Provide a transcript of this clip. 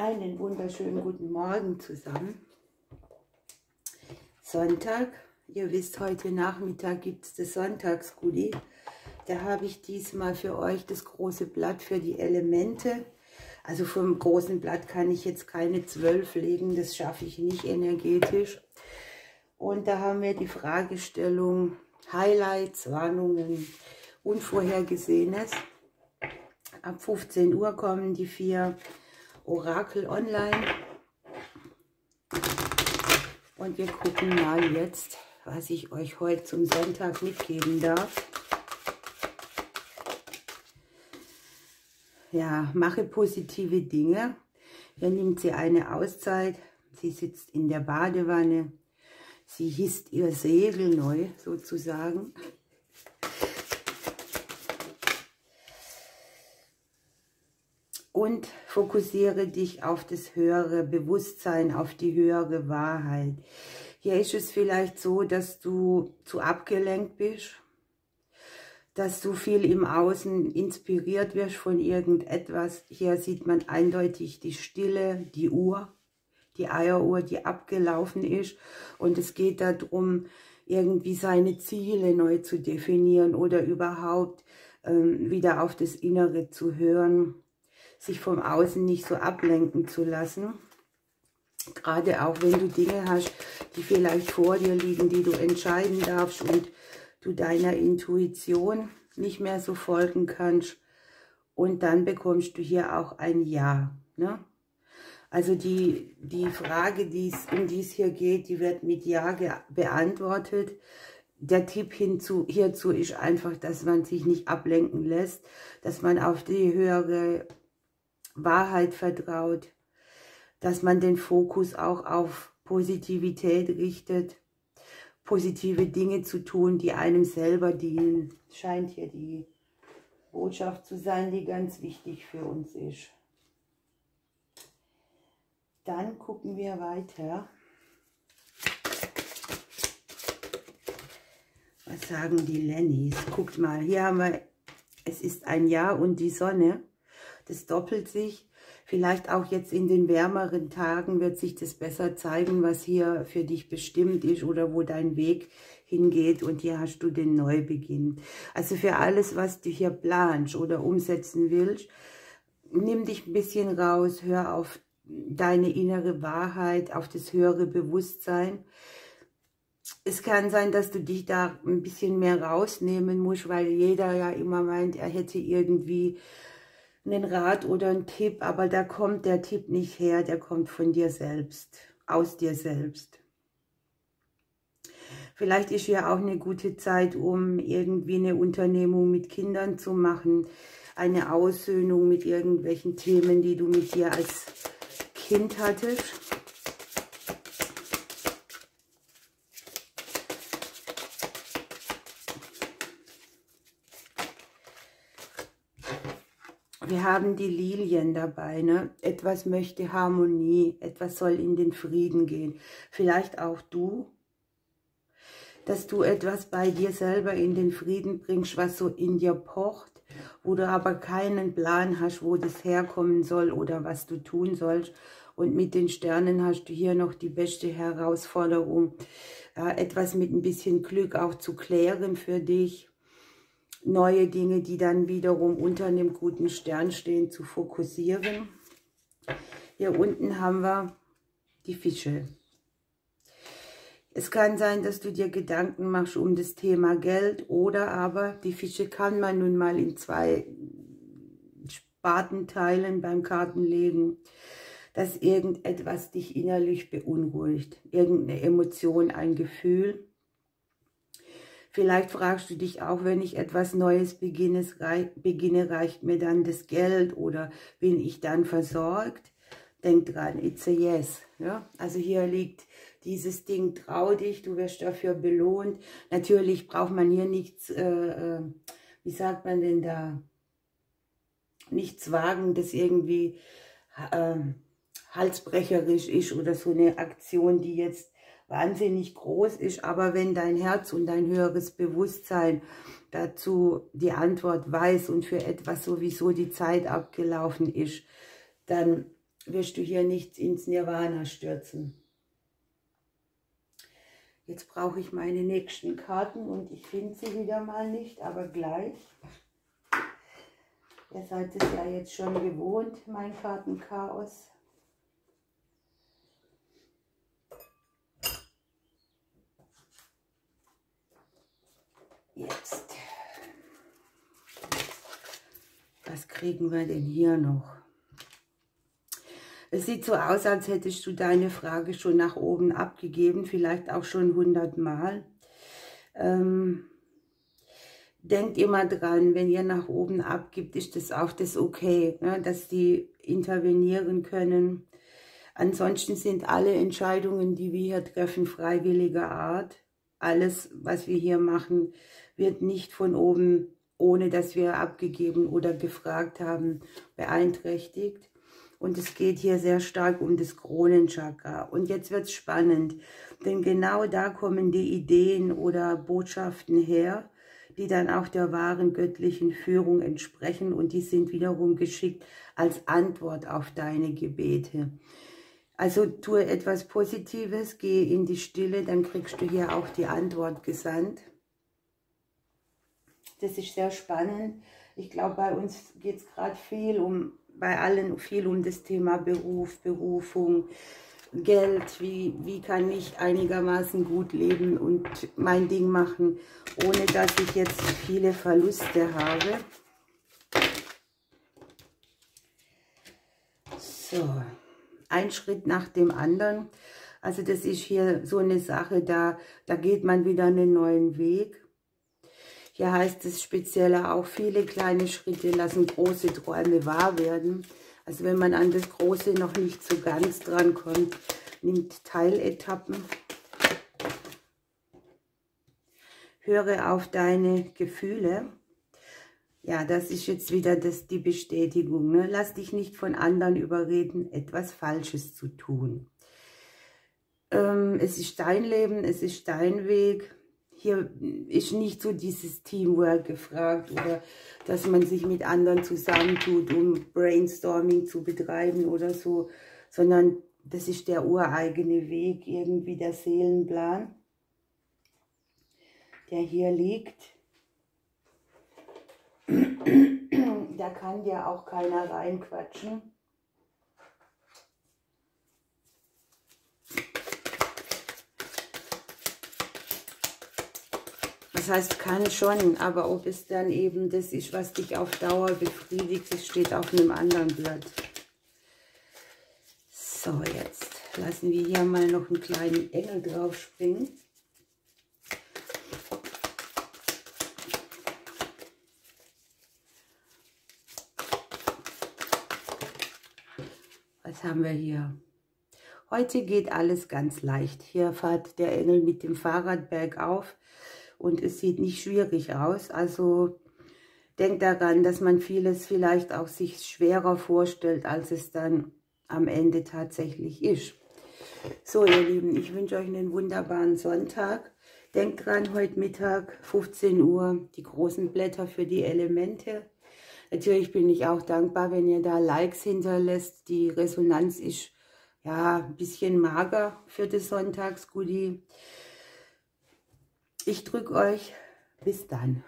Einen wunderschönen guten Morgen zusammen. Sonntag, ihr wisst, heute Nachmittag gibt es das Sonntagsgoodie. Da habe ich diesmal für euch das große Blatt für die Elemente. Also vom großen Blatt kann ich jetzt keine 12 legen, das schaffe ich nicht energetisch. Und da haben wir die Fragestellung Highlights, Warnungen, Unvorhergesehenes. Ab 15 Uhr kommen die 4 Orakel online. Und wir gucken mal jetzt, was ich euch heute zum Sonntag mitgeben darf. Ja, mache positive Dinge. Hier nimmt sie eine Auszeit. Sie sitzt in der Badewanne. Sie hisst ihr Segel neu, sozusagen. Und fokussiere dich auf das höhere Bewusstsein, auf die höhere Wahrheit. Hier ist es vielleicht so, dass du zu abgelenkt bist, dass du viel im Außen inspiriert wirst von irgendetwas. Hier sieht man eindeutig die Stille, die Uhr, die Eieruhr, die abgelaufen ist. Und es geht darum, irgendwie seine Ziele neu zu definieren oder überhaupt wieder auf das Innere zu hören, sich vom Außen nicht so ablenken zu lassen. Gerade auch wenn du Dinge hast, die vielleicht vor dir liegen, die du entscheiden darfst und du deiner Intuition nicht mehr so folgen kannst. Und dann bekommst du hier auch ein Ja. Ne? Also die Frage, um die es hier geht, die wird mit Ja beantwortet. Der Tipp hierzu ist einfach, dass man sich nicht ablenken lässt, dass man auf die höhere Wahrheit vertraut, dass man den Fokus auch auf Positivität richtet, positive Dinge zu tun, die einem selber dienen. Scheint hier die Botschaft zu sein, die ganz wichtig für uns ist. Dann gucken wir weiter. Was sagen die Lennys? Guckt mal, hier haben wir, es ist ein Jahr und die Sonne. Das doppelt sich. Vielleicht auch jetzt in den wärmeren Tagen wird sich das besser zeigen, was hier für dich bestimmt ist oder wo dein Weg hingeht. Und hier hast du den Neubeginn. Also für alles, was du hier planst oder umsetzen willst, nimm dich ein bisschen raus, hör auf deine innere Wahrheit, auf das höhere Bewusstsein. Es kann sein, dass du dich da ein bisschen mehr rausnehmen musst, weil jeder ja immer meint, er hätte irgendwie einen Rat oder einen Tipp, aber da kommt der Tipp nicht her, der kommt von dir selbst, aus dir selbst. Vielleicht ist ja auch eine gute Zeit, um irgendwie eine Unternehmung mit Kindern zu machen, eine Aussöhnung mit irgendwelchen Themen, die du mit dir als Kind hattest. Wir haben die Lilien dabei, ne? Etwas möchte Harmonie, etwas soll in den Frieden gehen. Vielleicht auch du, dass du etwas bei dir selber in den Frieden bringst, was so in dir pocht, wo du aber keinen Plan hast, wo das herkommen soll oder was du tun sollst. Und mit den Sternen hast du hier noch die beste Herausforderung, etwas mit ein bisschen Glück auch zu klären für dich. Neue Dinge, die dann wiederum unter einem guten Stern stehen, zu fokussieren. Hier unten haben wir die Fische. Es kann sein, dass du dir Gedanken machst um das Thema Geld oder aber die Fische kann man nun mal in 2 Sparten teilen beim Kartenlegen, dass irgendetwas dich innerlich beunruhigt, irgendeine Emotion, ein Gefühl. Vielleicht fragst du dich auch, wenn ich etwas Neues beginne, reicht mir dann das Geld oder bin ich dann versorgt? Denk dran, it's a yes. Ja? Also hier liegt dieses Ding, trau dich, du wirst dafür belohnt. Natürlich braucht man hier nichts, wie sagt man denn da, nichts wagen, das irgendwie halsbrecherisch ist oder so eine Aktion, die jetzt wahnsinnig groß ist, aber wenn dein Herz und dein höheres Bewusstsein dazu die Antwort weiß und für etwas sowieso die Zeit abgelaufen ist, dann wirst du hier nicht ins Nirvana stürzen. Jetzt brauche ich meine nächsten Karten und ich finde sie wieder mal nicht, aber gleich. Ihr seid es ja jetzt schon gewohnt, mein Kartenchaos. Jetzt. Was kriegen wir denn hier noch? Es sieht so aus, als hättest du deine Frage schon nach oben abgegeben, vielleicht auch schon 100 Mal. Denkt immer dran, wenn ihr nach oben abgibt, ist das auch das okay, ne, dass die intervenieren können. Ansonsten sind alle Entscheidungen, die wir hier treffen, freiwilliger Art. Alles, was wir hier machen, wird nicht von oben, ohne dass wir abgegeben oder gefragt haben, beeinträchtigt. Und es geht hier sehr stark um das Kronenchakra. Und jetzt wird es spannend, denn genau da kommen die Ideen oder Botschaften her, die dann auch der wahren göttlichen Führung entsprechen. Und die sind wiederum geschickt als Antwort auf deine Gebete. Also tue etwas Positives, geh in die Stille, dann kriegst du hier auch die Antwort gesandt. Das ist sehr spannend. Ich glaube, bei uns geht es gerade bei allen viel um das Thema Beruf, Berufung, Geld. Wie kann ich einigermaßen gut leben und mein Ding machen, ohne dass ich jetzt viele Verluste habe. So, ein Schritt nach dem anderen. Also das ist hier so eine Sache, da geht man wieder einen neuen Weg. Hier heißt es speziell auch, viele kleine Schritte lassen große Träume wahr werden. Also wenn man an das Große noch nicht so ganz dran kommt, nimmt Teiletappen. Höre auf deine Gefühle. Ja, das ist jetzt wieder die Bestätigung. Ne? Lass dich nicht von anderen überreden, etwas Falsches zu tun. Es ist dein Leben, es ist dein Weg. Hier ist nicht so dieses Teamwork gefragt oder dass man sich mit anderen zusammentut, um Brainstorming zu betreiben oder so, sondern das ist der ureigene Weg, irgendwie der Seelenplan, der hier liegt. Da kann dir auch keiner reinquatschen. Das heißt, kann schon, aber ob es dann eben das ist, was dich auf Dauer befriedigt, das steht auf einem anderen Blatt. So, jetzt lassen wir hier mal noch einen kleinen Engel drauf springen. Was haben wir hier? Heute geht alles ganz leicht. Hier fährt der Engel mit dem Fahrrad bergauf. Und es sieht nicht schwierig aus, also denkt daran, dass man vieles vielleicht auch sich schwerer vorstellt, als es dann am Ende tatsächlich ist. So, ihr Lieben, ich wünsche euch einen wunderbaren Sonntag. Denkt dran, heute Mittag, 15 Uhr, die großen Blätter für die Elemente. Natürlich bin ich auch dankbar, wenn ihr da Likes hinterlässt. Die Resonanz ist ja ein bisschen mager für das Sonntagsgoodie. Ich drücke euch. Bis dann.